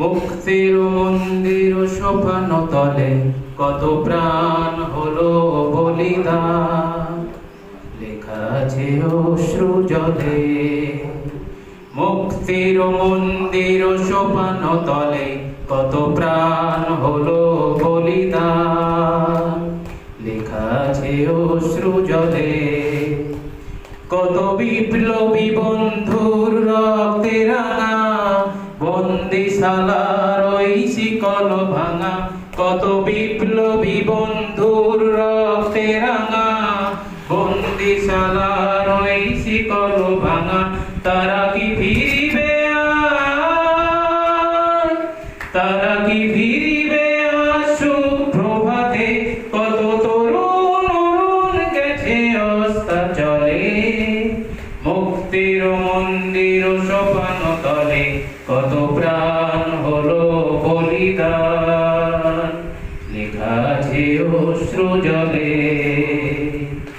মুক্তির মন্দির সোপান তলে কত প্রাণ হলো বলিদান, লেখা আছে অশ্রু জলে। মুক্তির মন্দির সোপান তলে কত প্রাণ হলো বলিদান, লেখা আছে অশ্রু জলে। কত বিপ্লবী বন্ধুর রক্তে রাঙা বন্দিশালার ওই শিকল ভাঙা, কত বিপ্লবী বন্ধুর রক্তে রাঙা বন্দিশালার ওই শিকল ভাঙা। তারা কি ফিরিবে আজ, তারা কি ফিরিবে আজ সুপ্রভাতে, কত তরুণ অরুণ গেছে অস্তাচলে। মুক্তির মন্দির সোপান তলে কত প্রাণ হলো বলিদান, লেখা আছে অশ্রু জলে।